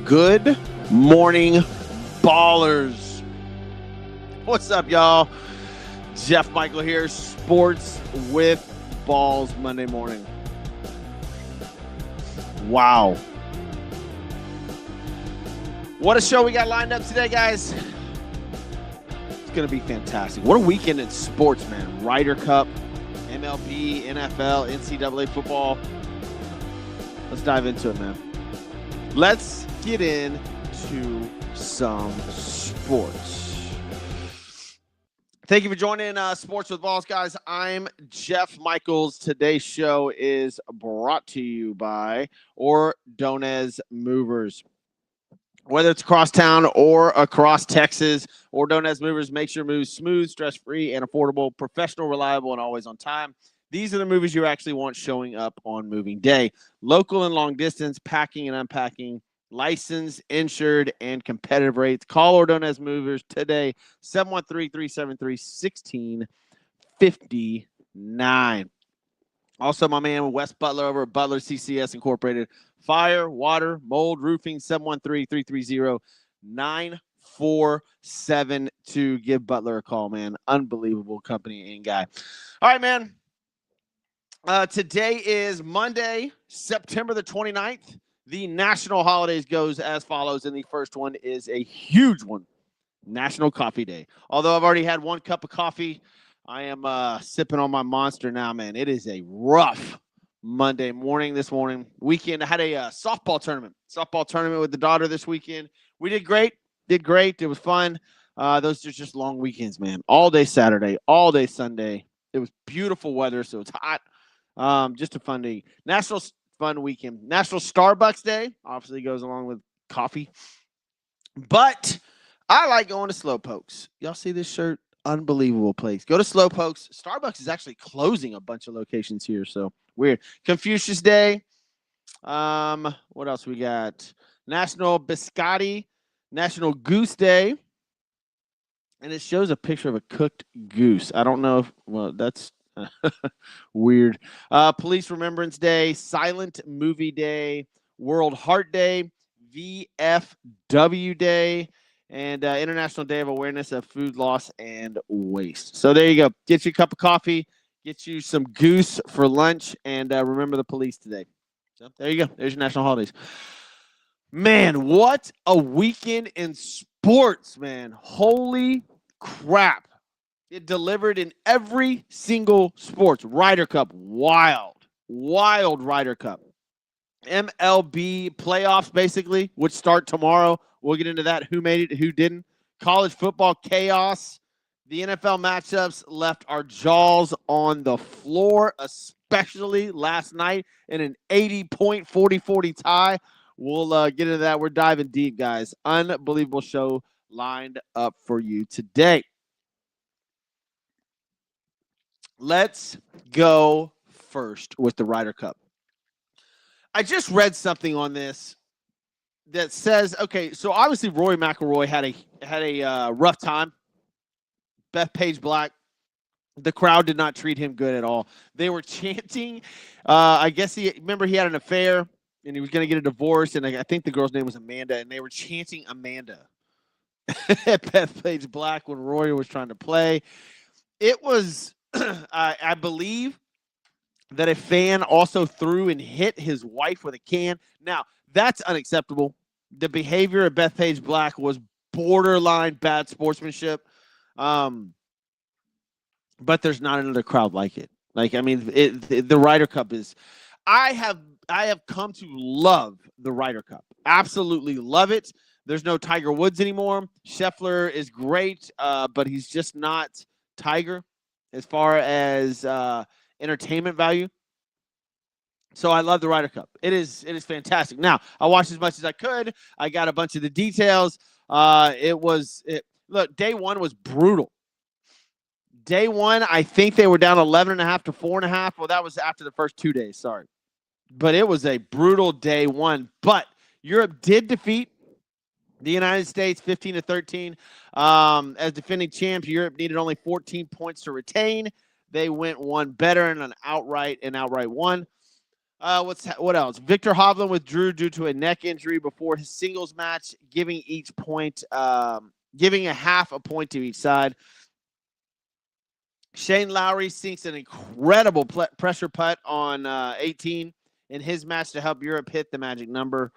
Good morning, ballers. What's up, y'all? Jeff Michael here, Sports with Balls Monday morning. Wow. What a show we got lined up today, guys. It's going to be fantastic. What a weekend in sports, man. Ryder Cup, MLB, NFL, NCAA football. Let's dive into it, man. Let's get into some sports. Thank you for joining Sports with Balls, guys. I'm Jeff Michaels. Today's show is brought to you by Ordonez Movers. Whether it's across town or across Texas, Ordonez Movers makes your moves smooth, stress-free, and affordable, professional, reliable, and always on time. These are the movies you actually want showing up on moving day. Local and long distance, packing and unpacking, licensed, insured, and competitive rates. Call Ordonez Movers today, 713-373-1659. Also, my man Wes Butler over at Butler CCS Incorporated. Fire, water, mold, roofing, 713-330-9472. Give Butler a call, man. Unbelievable company and guy. All right, man. Today is Monday, September the 29th. The national holidays goes as follows, and the first one is a huge one, National Coffee Day. Although I've already had one cup of coffee, I am sipping on my Monster now, man. It is a rough Monday morning this morning. Weekend, I had a softball tournament with the daughter this weekend. We did great. It was fun. Those are just long weekends, man. All day Saturday, all day Sunday. It was beautiful weather, so it's hot. Just a fun day. National fun weekend. National Starbucks Day obviously goes along with coffee. But I like going to Slowpokes. Y'all see this shirt? Unbelievable place. Go to Slowpokes. Starbucks is actually closing a bunch of locations here, so weird. Confucius Day. What else we got? National Biscotti. National Goose Day. And it shows a picture of a cooked goose. I don't know if, well, that's weird. Police Remembrance Day, Silent Movie Day, World Heart Day, VFW Day, and International Day of Awareness of Food Loss and Waste. So there you go. Get you a cup of coffee, get you some goose for lunch, and remember the police today. So there you go. There's your national holidays. Man, what a weekend in sports, man. Holy crap. It delivered in every single sports. Ryder Cup, wild Ryder Cup. MLB playoffs, basically, which start tomorrow. We'll get into that. Who made it, who didn't. College football chaos. The NFL matchups left our jaws on the floor, especially last night in an 80-point 40-40 tie. We'll get into that. We're diving deep, guys. Unbelievable show lined up for you today. Let's go first with the Ryder Cup. I just read something on this that says, okay, so obviously Rory McIlroy had a rough time. Bethpage Black, the crowd did not treat him good at all. They were chanting. I guess he had an affair and he was going to get a divorce, and I think the girl's name was Amanda, and they were chanting Amanda at Bethpage Black when Rory was trying to play. It was. I believe that a fan also threw and hit his wife with a can. Now, that's unacceptable. The behavior of Bethpage Black was borderline bad sportsmanship. But there's not another crowd like it. Like, I mean, the Ryder Cup is – I have come to love the Ryder Cup. Absolutely love it. There's no Tiger Woods anymore. Scheffler is great, but he's just not Tiger as far as entertainment value. So I love the Ryder Cup. It is fantastic. Now, I watched as much as I could. I got a bunch of the details. Look, day one was brutal. Day one, I think they were down 11.5 to 4.5. Well, that was after the first 2 days, sorry. But it was a brutal day one. But Europe did defeat the United States 15-13. As defending champs, Europe needed only 14 points to retain. They went one better in an outright won. What else? Victor Hovland withdrew due to a neck injury before his singles match, giving a half a point to each side. Shane Lowry sinks an incredible pressure putt on 18 in his match to help Europe hit the magic number.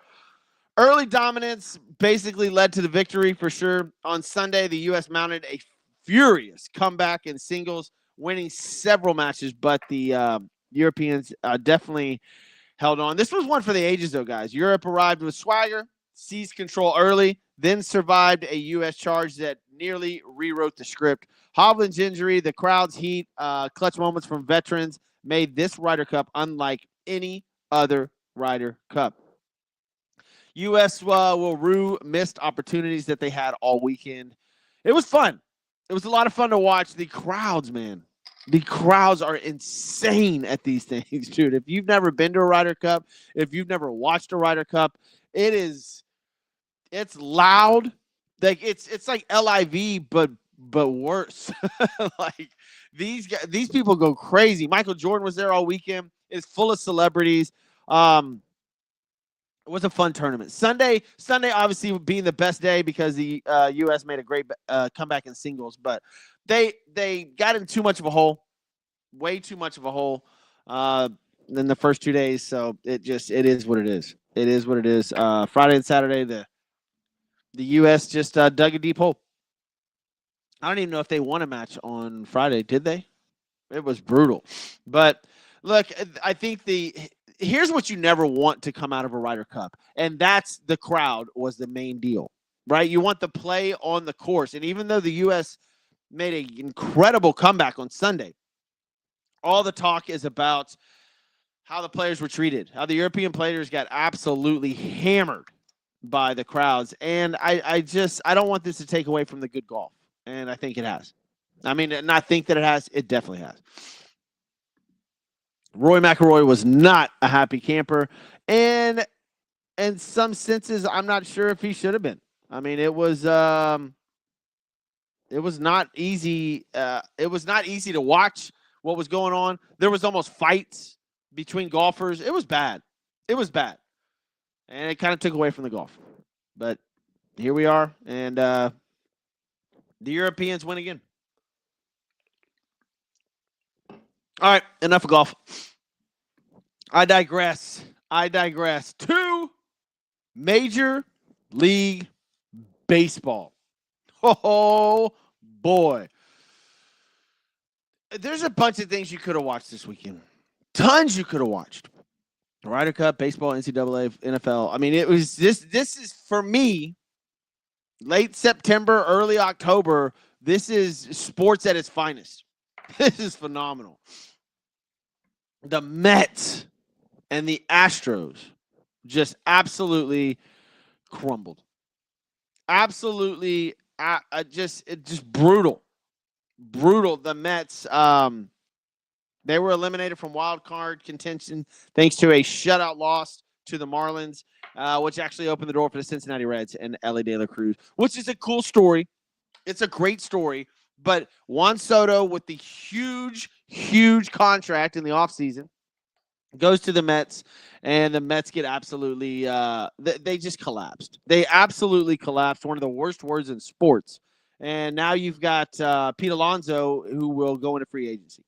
Early dominance basically led to the victory for sure. On Sunday, the U.S. mounted a furious comeback in singles, winning several matches, but the Europeans definitely held on. This was one for the ages, though, guys. Europe arrived with swagger, seized control early, then survived a U.S. charge that nearly rewrote the script. Hovland's injury, the crowd's heat, clutch moments from veterans made this Ryder Cup unlike any other Ryder Cup. U.S. will rue missed opportunities that they had all weekend. It was fun. It was a lot of fun to watch. The crowds, man. The crowds are insane at these things, dude. If you've never been to a Ryder Cup, if you've never watched a Ryder Cup, it's loud. Like it's like LIV, but worse. Like these people go crazy. Michael Jordan was there all weekend. It's full of celebrities. It was a fun tournament. Sunday obviously being the best day because the U.S. made a great comeback in singles, but they got in too much of a hole, way too much of a hole in the first 2 days. So it is what it is. It is what it is. Friday and Saturday, the U.S. just dug a deep hole. I don't even know if they won a match on Friday. Did they? It was brutal. But look, I think here's what you never want to come out of a Ryder Cup, and that's the crowd was the main deal, right? You want the play on the course. And even though the U.S. made an incredible comeback on Sunday, all the talk is about how the players were treated, how the European players got absolutely hammered by the crowds. And I don't want this to take away from the good golf. And I think it has. I mean, not think that it has. It definitely has. Rory McIlroy was not a happy camper. And in some senses, I'm not sure if he should have been. I mean, it was not easy. It was not easy to watch what was going on. There was almost fights between golfers. It was bad. It was bad. And it kind of took away from the golf. But here we are. And the Europeans win again. All right, enough of golf. I digress. To Major League Baseball. Oh, boy. There's a bunch of things you could have watched this weekend. Tons you could have watched. Ryder Cup, baseball, NCAA, NFL. I mean, it was this is, for me, late September, early October. This is sports at its finest. This is phenomenal. The Mets and the Astros just absolutely crumbled. Absolutely, just brutal. Brutal. The Mets, they were eliminated from wild card contention thanks to a shutout loss to the Marlins, which actually opened the door for the Cincinnati Reds and Ellie De La Cruz, which is a cool story. It's a great story. But Juan Soto, with the huge contract in the offseason, goes to the Mets, and the Mets get absolutely they just collapsed. They absolutely collapsed. One of the worst words in sports. And now you've got Pete Alonso, who will go into free agency.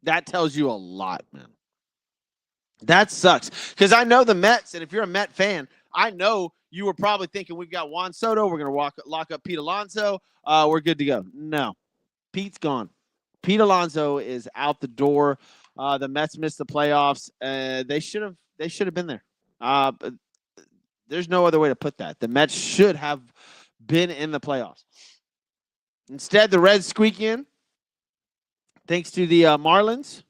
That tells you a lot, man. That sucks. Because I know the Mets, and if you're a Met fan, I know you were probably thinking we've got Juan Soto. We're going to lock up Pete Alonso. We're good to go. No. Pete's gone. Pete Alonso is out the door. The Mets missed the playoffs. They should have been there. There's no other way to put that. The Mets should have been in the playoffs. Instead, the Reds squeak in. Thanks to the Marlins.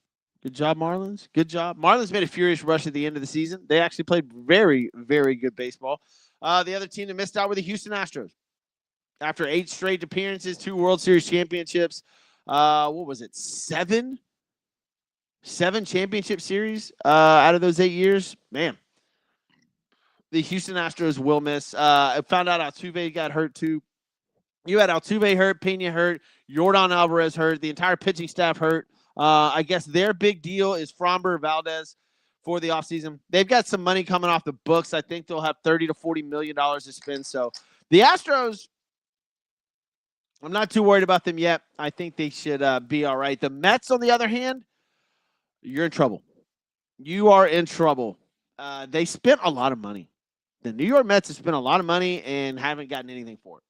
Good job, Marlins. Good job. Marlins made a furious rush at the end of the season. They actually played very, very good baseball. The other team that missed out were the Houston Astros. After 8 straight appearances, 2 World Series championships, what was it, 7 championship series out of those 8 years? Man, the Houston Astros will miss. I found out Altuve got hurt too. You had Altuve hurt, Pena hurt, Yordan Alvarez hurt, the entire pitching staff hurt. I guess their big deal is Framber Valdez. for the offseason. They've got some money coming off the books. I think they'll have $30 to $40 million to spend. So the Astros, I'm not too worried about them yet. I think they should be all right. The Mets, on the other hand, you're in trouble. You are in trouble. They spent a lot of money. The New York Mets have spent a lot of money and haven't gotten anything for it.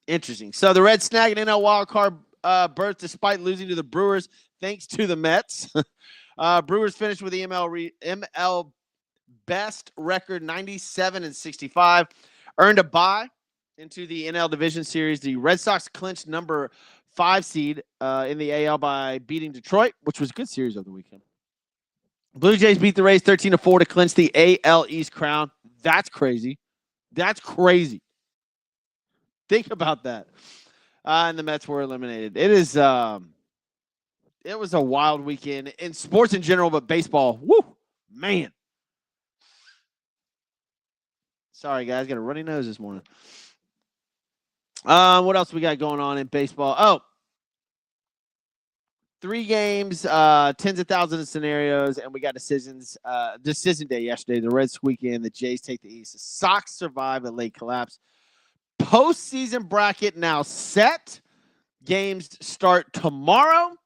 Interesting. So the Reds snag an NL wildcard berth despite losing to the Brewers, thanks to the Mets. Brewers finished with the ML best record 97-65, earned a bye into the NL Division Series. The Red Sox clinched number 5 seed in the AL by beating Detroit, which was a good series over the weekend. Blue Jays beat the Rays 13-4 to clinch the AL East crown. That's crazy. That's crazy. Think about that. And the Mets were eliminated. It was a wild weekend in sports in general, but baseball, woo, man. Sorry, guys, got a runny nose this morning. What else we got going on in baseball? Oh, 3 games, tens of thousands of scenarios, and we got decisions. Decision day yesterday. The Reds squeak in. The Jays take the East. The Sox survive a late collapse. Postseason bracket now set. Games start tomorrow.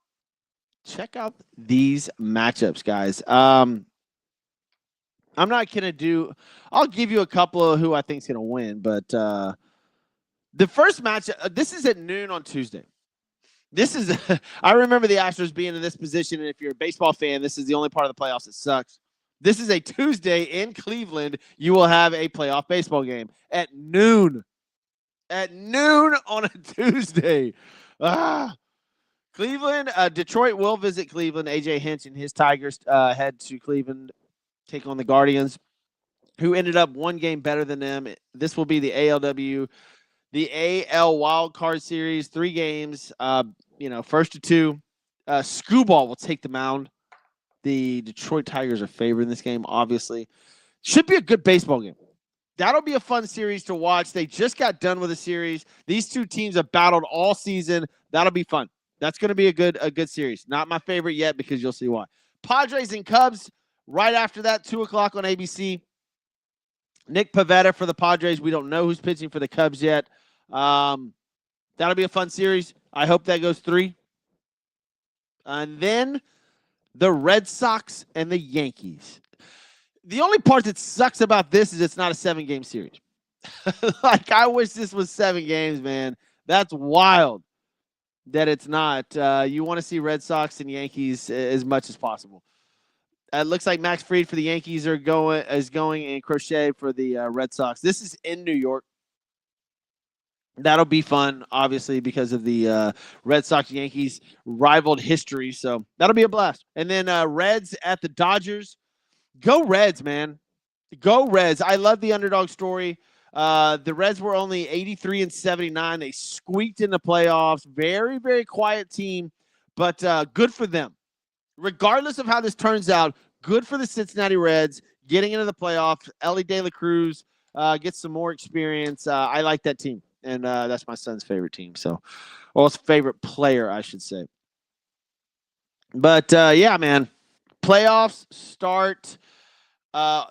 Check out these matchups, guys. I'm not going to do – I'll give you a couple of who I think is going to win. But the first match, this is at noon on Tuesday. This is – I remember the Astros being in this position, and if you're a baseball fan, this is the only part of the playoffs that sucks. This is a Tuesday in Cleveland. You will have a playoff baseball game at noon. At noon on a Tuesday. Cleveland, Detroit will visit Cleveland. A.J. Hinch and his Tigers head to Cleveland, take on the Guardians, who ended up 1 game better than them. This will be the ALW, the AL Wild Card Series, 3 games. First to 2. Screwball will take the mound. The Detroit Tigers are favored in this game, obviously. Should be a good baseball game. That'll be a fun series to watch. They just got done with a series. These 2 teams have battled all season. That'll be fun. That's going to be a good series. Not my favorite yet because you'll see why. Padres and Cubs right after that, 2 o'clock on ABC. Nick Pivetta for the Padres. We don't know who's pitching for the Cubs yet. That'll be a fun series. I hope that goes 3. And then the Red Sox and the Yankees. The only part that sucks about this is it's not a 7-game series. Like, I wish this was 7 games, man. That's wild that it's not. You want to see Red Sox and Yankees as much as possible. It looks like Max Fried for the Yankees is going, and Crochet for the Red Sox. This is in New York. That'll be fun, obviously, because of the Red Sox-Yankees rivaled history. So that'll be a blast. And then Reds at the Dodgers. Go Reds, man. Go Reds. I love the underdog story. The Reds were only 83-79. They squeaked in the playoffs. Very, very quiet team, but good for them. Regardless of how this turns out, good for the Cincinnati Reds getting into the playoffs. Ellie De La Cruz gets some more experience. I like that team, and that's my son's favorite team. His favorite player, I should say. But, yeah, man, playoffs start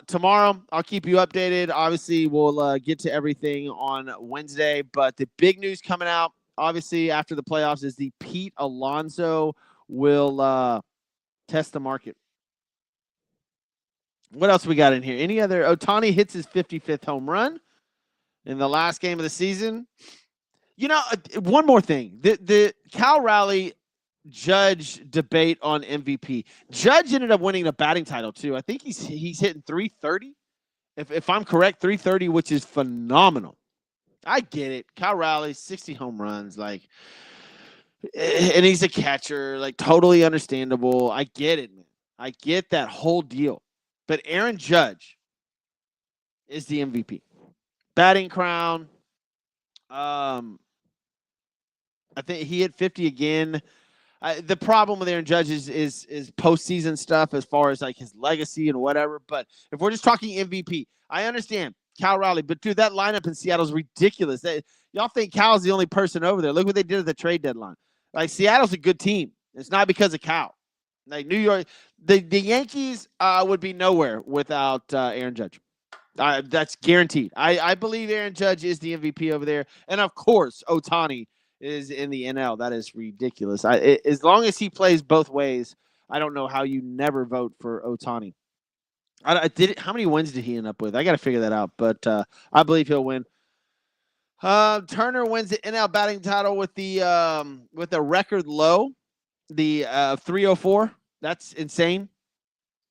tomorrow. I'll keep you updated. Obviously, we'll get to everything on Wednesday. But the big news coming out, obviously, after the playoffs is the Pete Alonso will test the market. What else we got in here? Any other? Ohtani hits his 55th home run in the last game of the season. One more thing. The Cal Raleigh Judge debate on MVP. Judge ended up winning the batting title too. I think he's hitting 330. If I'm correct, 330, which is phenomenal. I get it. Cal Raleigh, 60 home runs, and he's a catcher, totally understandable. I get it, man. I get that whole deal. But Aaron Judge is the MVP. Batting crown. I think he hit 50 again. The problem with Aaron Judge is postseason stuff as far as his legacy and whatever. But if we're just talking MVP, I understand Cal Raleigh, but dude, that lineup in Seattle is ridiculous. Y'all think Cal's the only person over there? Look what they did at the trade deadline. Seattle's a good team. It's not because of Cal. Like New York, the Yankees would be nowhere without Aaron Judge. That's guaranteed. I believe Aaron Judge is the MVP over there, and of course, Ohtani is in the NL. That is ridiculous. As long as he plays both ways, I don't know how you never vote for Ohtani. How many wins did he end up with? I got to figure that out, but I believe he'll win. Turner wins the NL batting title with a record low, the 304. That's insane.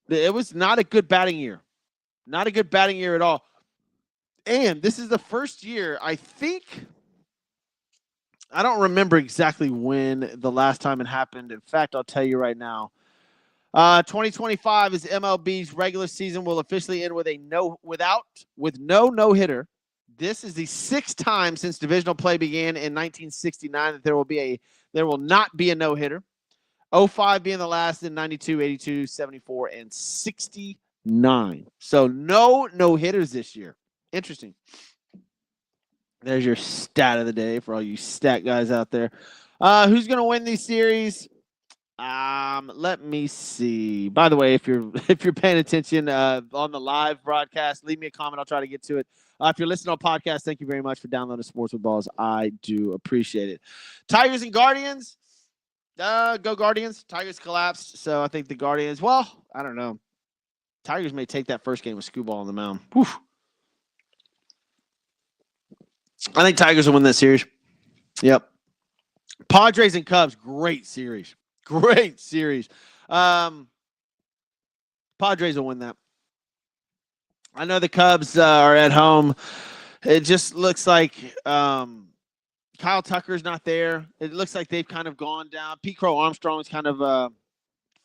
It was not a good batting year. Not a good batting year at all. And this is the first year, I think, I don't remember exactly when the last time it happened. In fact, I'll tell you right now. 2025 is MLB's regular season will officially end with no no-hitter. This is the sixth time since divisional play began in 1969 that there will not be a no-hitter. 05 being the last, in 92, 82, 74, and 69. So no no-hitters this year. Interesting. There's your stat of the day for all you stat guys out there. Who's going to win these series? Let me see. By the way, if you're paying attention on the live broadcast, leave me a comment. I'll try to get to it. If you're listening on podcast, thank you very much for downloading Sports with Balls. I do appreciate it. Tigers and Guardians. Go Guardians. Tigers collapsed, so I think the Guardians. Well, I don't know. Tigers may take that first game with Scooball on the mound. Whew. I think Tigers will win that series. Yep. Padres and Cubs, great series. Great series. Padres will win that. I know the Cubs are at home. It just looks like Kyle Tucker's not there. It looks like they've kind of gone down. Pete Crow Armstrong's kind of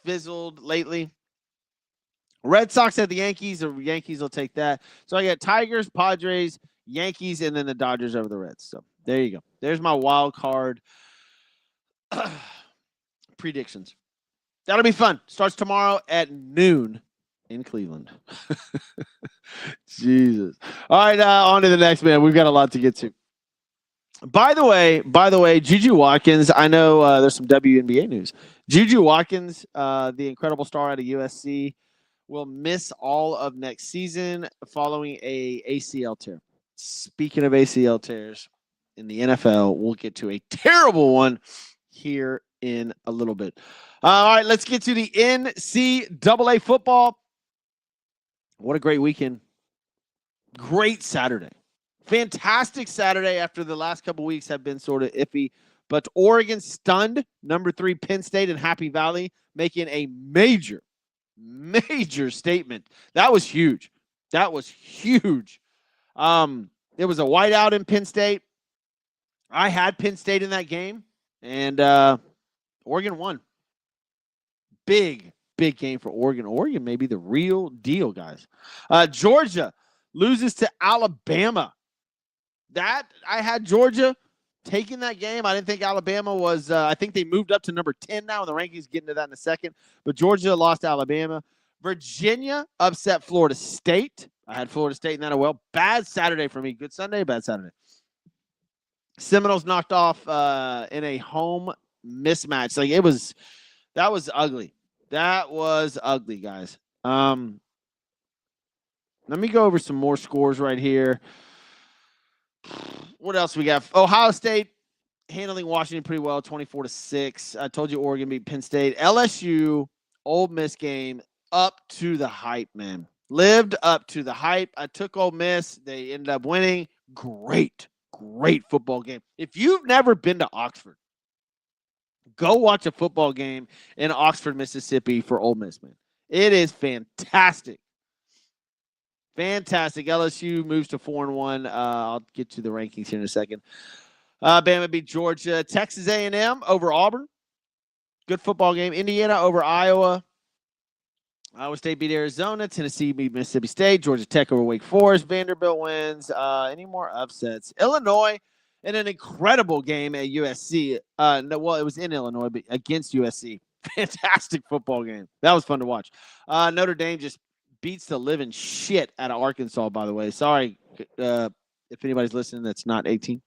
fizzled lately. Red Sox at the Yankees. The Yankees will take that. So I got Tigers, Padres, Yankees, and then the Dodgers over the Reds. So there you go. There's my wild card predictions. That'll be fun. Starts tomorrow at noon in Cleveland. Jesus. All right, on to the next, man. We've got a lot to get to. By the way, Juju Watkins, I know there's some WNBA news. Juju Watkins, the incredible star out of USC, will miss all of next season following a ACL tear. Speaking of ACL tears in the NFL, we'll get to a terrible one here in a little bit. All right, let's get to the NCAA football. What a great weekend. Great Saturday. Fantastic Saturday after the last couple weeks have been sort of iffy. But Oregon stunned number 3 Penn State in Happy Valley, making a major statement. That was huge. That was huge. There was a whiteout in Penn State. I had Penn State in that game, and Oregon won. Big game for Oregon. Oregon may be the real deal, guys. Georgia loses to Alabama. I had Georgia taking that game. I didn't think Alabama was I think they moved up to number 10 now in the rankings, getting to that in a second. But Georgia lost to Alabama. Virginia upset Florida State. I had Florida State in that as well. Bad Saturday for me. Good Sunday, bad Saturday. Seminoles knocked off in a home mismatch. That was ugly. That was ugly, guys. Let me go over some more scores right here. What else we got? Ohio State handling Washington pretty well, 24-6. I told you Oregon beat Penn State. LSU, Ole Miss game, up to the hype, man. Lived up to the hype. I took Ole Miss. They ended up winning. Great football game. If you've never been to Oxford, go watch a football game in Oxford, Mississippi for Ole Miss, man. It is fantastic. Fantastic. LSU moves to 4-1. I'll get to the rankings here in a second. Bama beat Georgia. Texas A&M over Auburn. Good football game. Indiana over Iowa. Iowa State beat Arizona. Tennessee beat Mississippi State. Georgia Tech over Wake Forest. Vanderbilt wins. Any more upsets? Illinois in an incredible game at USC. It was in Illinois, but against USC. Fantastic football game. That was fun to watch. Notre Dame just beats the living shit out of Arkansas, by the way. Sorry, if anybody's listening that's not 18.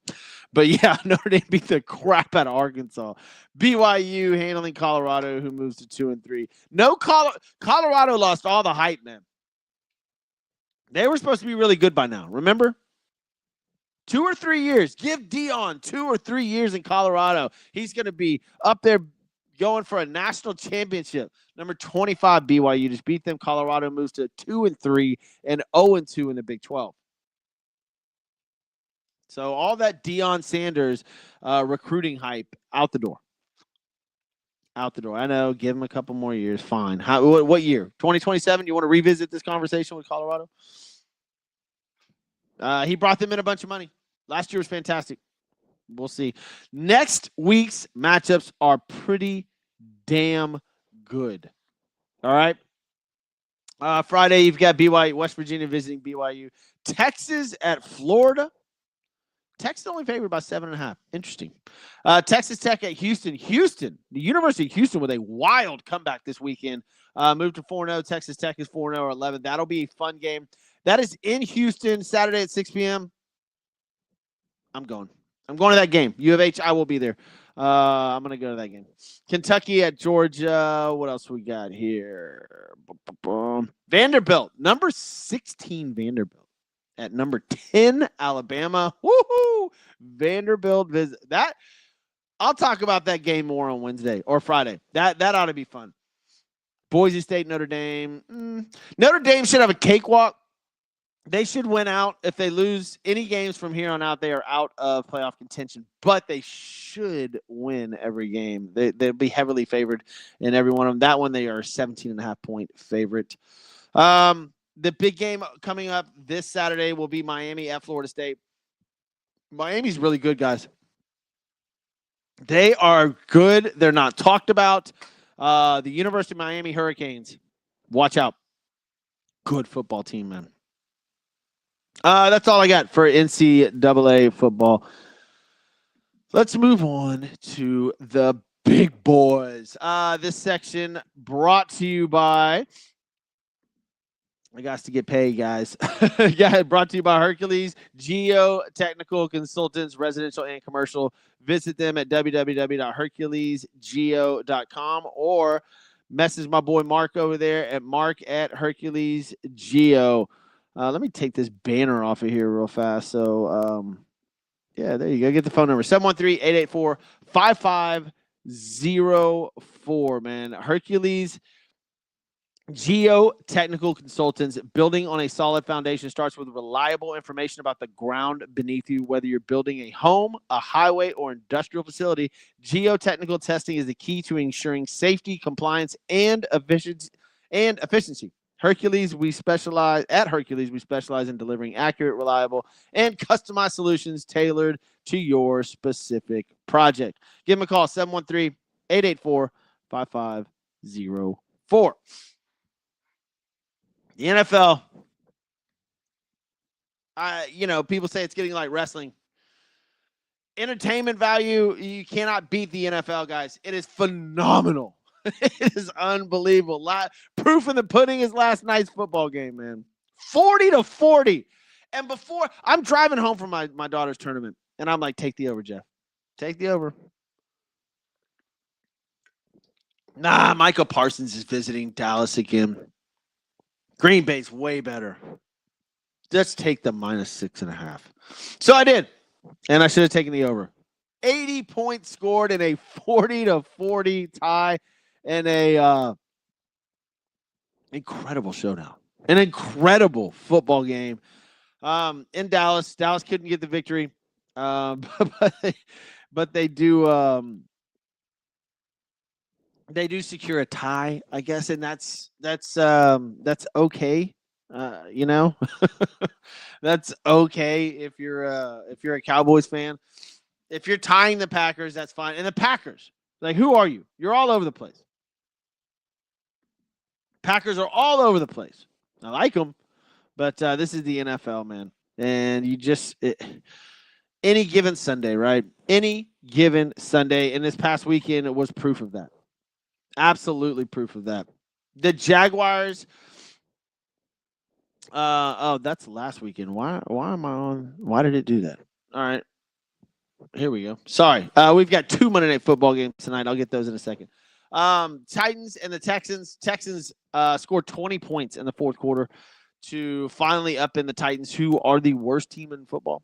But yeah, Notre Dame beat the crap out of Arkansas. BYU handling Colorado, who moves to 2-3. No, Colorado lost all the hype, man. They were supposed to be really good by now. Remember? 2 or 3 years. Give Deion 2 or 3 years in Colorado. He's going to be up there going for a national championship. Number 25 BYU just beat them. Colorado moves to 2-3 and 0-2 in the Big 12. So all that Deion Sanders recruiting hype out the door. Out the door. I know. Give him a couple more years. Fine. What year? 2027? You want to revisit this conversation with Colorado? He brought them in a bunch of money. Last year was fantastic. We'll see. Next week's matchups are pretty damn good. All right. Friday, you've got BYU, West Virginia visiting BYU. Texas at Florida. Texas only favored by 7.5. Interesting. Texas Tech at Houston. The University of Houston with a wild comeback this weekend. Moved to 4-0. Texas Tech is 4-0 or 11. That'll be a fun game. That is in Houston, Saturday at 6 p.m. I'm going to that game. U of H, I will be there. I'm going to go to that game. Kentucky at Georgia. What else we got here? Vanderbilt. Number 16 Vanderbilt. At number 10, Alabama. Woohoo! Vanderbilt visit that. I'll talk about that game more on Wednesday or Friday. That ought to be fun. Boise State, Notre Dame. Notre Dame should have a cakewalk. They should win out. If they lose any games from here on out, they are out of playoff contention. But they should win every game. They'll be heavily favored in every one of them. That one, they are a 17.5-point favorite. The big game coming up this Saturday will be Miami at Florida State. Miami's really good, guys. They are good. They're not talked about. The University of Miami Hurricanes. Watch out. Good football team, man. That's all I got for NCAA football. Let's move on to the big boys. This section brought to you by... I got to get paid, guys. Brought to you by Hercules, Geotechnical Consultants, residential and commercial. Visit them at www.herculesgeo.com or message my boy Mark over there at mark@herculesgeo. Let me take this banner off of here real fast. So, yeah, there you go. Get the phone number, 713-884-5504, man. Hercules Geotechnical Consultants. Building on a solid foundation starts with reliable information about the ground beneath you. Whether you're building a home, a highway, or industrial facility, geotechnical testing is the key to ensuring safety, compliance, and efficiency. Hercules, we specialize in delivering accurate, reliable, and customized solutions tailored to your specific project. Give them a call, 713-884-5504. The NFL, people say it's getting like wrestling. Entertainment value, you cannot beat the NFL, guys. It is phenomenal. It is unbelievable. Proof in the pudding is last night's football game, man. 40-40. And before, I'm driving home from my daughter's tournament, and I'm like, take the over, Jeff. Take the over. Nah, Michael Parsons is visiting Dallas again. Green Bay's way better. Let's take the -6.5. So I did, and I should have taken the over. 80 points scored in a 40-40 tie, and a incredible showdown, an incredible football game in Dallas. Dallas couldn't get the victory, but they do. They do secure a tie, I guess, and that's okay. That's okay if you're a Cowboys fan. If you're tying the Packers, that's fine. And the Packers, like, who are you? You're all over the place. Packers are all over the place. I like them, but this is the NFL, man. And any given Sunday, right? Any given Sunday, and this past weekend, it was proof of that. Absolutely proof of that. The Jaguars Oh, that's last weekend. Why am I on? Why did it do that? All right. Here we go. Sorry. We've got 2 Monday Night Football games tonight. I'll get those in a second. Titans and the Texans. Texans scored 20 points in the fourth quarter to finally up in the Titans, who are the worst team in football.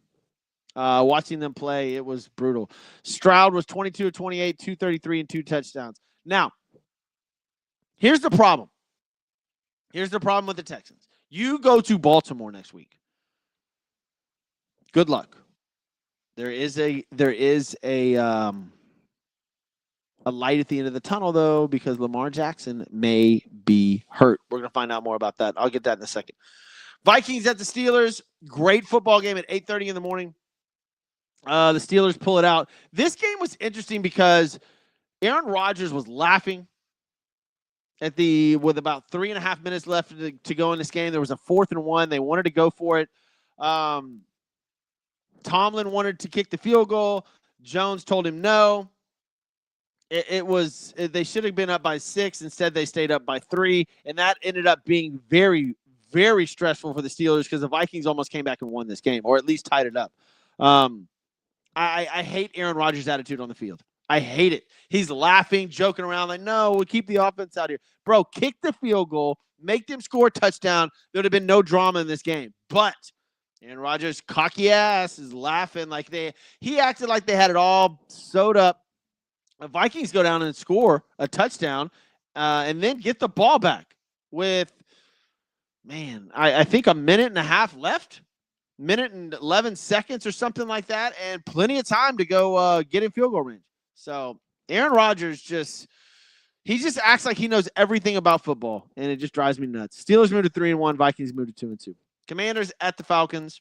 Watching them play, it was brutal. Stroud was 22 of 28, 233, and 2 touchdowns. Now, here's the problem. Here's the problem with the Texans. You go to Baltimore next week. Good luck. There is a light at the end of the tunnel, though, because Lamar Jackson may be hurt. We're going to find out more about that. I'll get that in a second. Vikings at the Steelers. Great football game at 8:30 in the morning. The Steelers pull it out. This game was interesting because Aaron Rodgers was laughing with about 3.5 minutes left to go in this game. There was a 4th and 1. They wanted to go for it. Tomlin wanted to kick the field goal. Jones told him no. They should have been up by 6. Instead, they stayed up by 3, and that ended up being very, very stressful for the Steelers because the Vikings almost came back and won this game, or at least tied it up. I hate Aaron Rodgers' attitude on the field. I hate it. He's laughing, joking around like, no, we'll keep the offense out here. Bro, kick the field goal, make them score a touchdown. There would have been no drama in this game. But Aaron Rodgers' cocky ass is laughing like he acted like they had it all sewed up. The Vikings go down and score a touchdown and then get the ball back with, I think a minute and a half left. Minute and 11 seconds or something like that, and plenty of time to go get in field goal range. So Aaron Rodgers just acts like he knows everything about football, and it just drives me nuts. Steelers moved to 3-1. Vikings moved to 2-2. Commanders at the Falcons.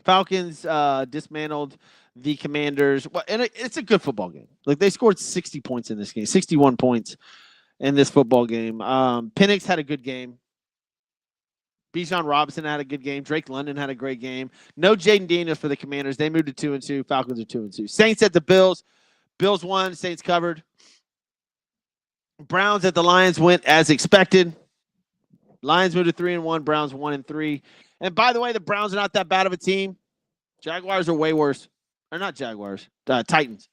Falcons dismantled the Commanders. Well, and it's a good football game. Like, they scored 60 points in this game, 61 points in this football game. Penix had a good game. Bijan Robinson had a good game. Drake London had a great game. No Jaden Daniels for the Commanders. They moved to 2-2. Falcons are 2-2. Saints at the Bills. Bills won. Saints covered. Browns at the Lions went as expected. Lions moved to 3-1. Browns 1-3. And by the way, the Browns are not that bad of a team. Jaguars are way worse. Or not Jaguars. Titans.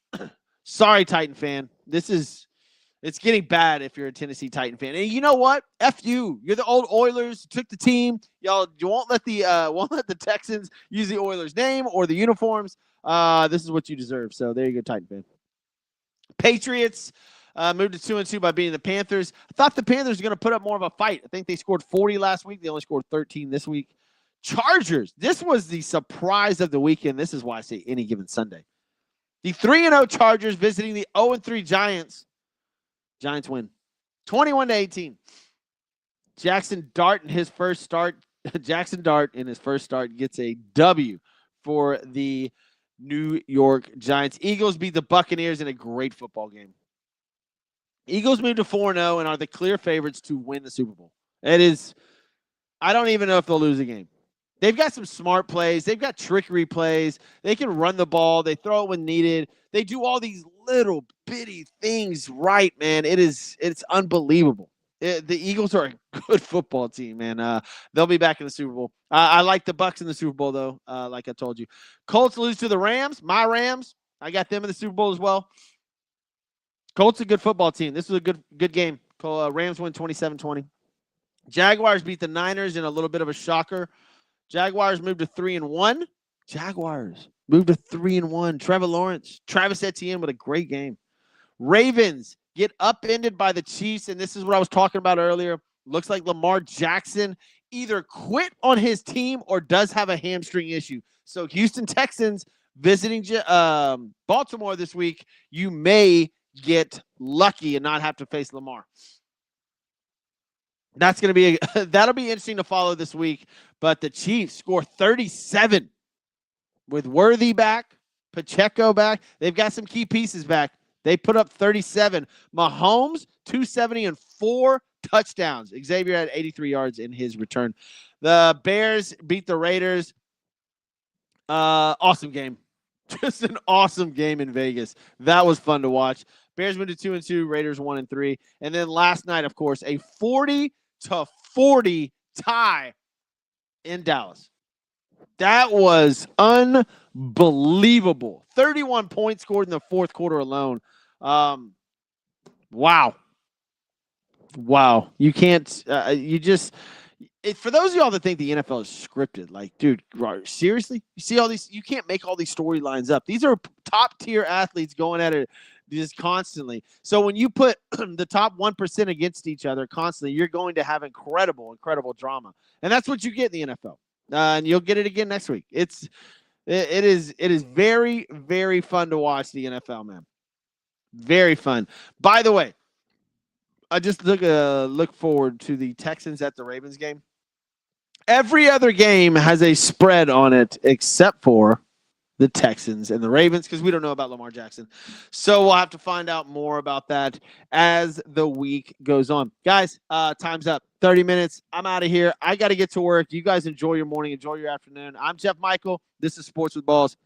Sorry, Titan fan. It's getting bad if you're a Tennessee Titan fan. And you know what? F you. You're the old Oilers. You took the team. You won't let the Texans use the Oilers name or the uniforms. This is what you deserve. So there you go, Titan fan. Patriots moved to 2-2 by beating the Panthers. I thought the Panthers were going to put up more of a fight. I think they scored 40 last week. They only scored 13 this week. Chargers. This was the surprise of the weekend. This is why I say any given Sunday. The 3-0 Chargers visiting the 0-3 Giants. Giants win 21-18. Jackson Dart in his first start gets a W for the New York Giants. Eagles beat the Buccaneers in a great football game. Eagles moved to 4-0 and are the clear favorites to win the Super Bowl. I don't even know if they'll lose a game. They've got some smart plays. They've got trickery plays. They can run the ball. They throw it when needed. They do all these little bitty things right, man. It's unbelievable. The Eagles are a good football team, man. They'll be back in the Super Bowl. I like the Bucs in the Super Bowl, though, like I told you. Colts lose to the Rams. My Rams. I got them in the Super Bowl as well. Colts a good football team. This was a good game. Rams win 27-20. Jaguars beat the Niners in a little bit of a shocker. Jaguars moved to 3-1. Jaguars moved to 3-1. Trevor Lawrence, Travis Etienne with a great game. Ravens get upended by the Chiefs, and this is what I was talking about earlier. Looks like Lamar Jackson either quit on his team or does have a hamstring issue. So Houston Texans visiting Baltimore this week. You may get lucky and not have to face Lamar. That'll be interesting to follow this week. But the Chiefs score 37 with Worthy back, Pacheco back. They've got some key pieces back. They put up 37. Mahomes, 270 and 4 touchdowns. Xavier had 83 yards in his return. The Bears beat the Raiders. Awesome game. Just an awesome game in Vegas. That was fun to watch. Bears went to 2-2. Raiders 1-3. And then last night, of course, a 40-40 tie in Dallas. That was unbelievable. 31 points scored in the fourth quarter alone. Wow. You can't, for those of y'all that think the NFL is scripted, like, dude, seriously? You see all these, you can't make all these storylines up. These are top tier athletes going at it just constantly. So when you put the top 1% against each other constantly, you're going to have incredible drama. And that's what you get in the NFL. And you'll get it again next week. It is very, very fun to watch the NFL, man. Very fun. By the way, I just look forward to the Texans at the Ravens game. Every other game has a spread on it except for the Texans and the Ravens, because we don't know about Lamar Jackson. So we'll have to find out more about that as the week goes on. Guys, time's up. 30 minutes. I'm out of here. I got to get to work. You guys enjoy your morning. Enjoy your afternoon. I'm Jeff Michael. This is Sports with Balls.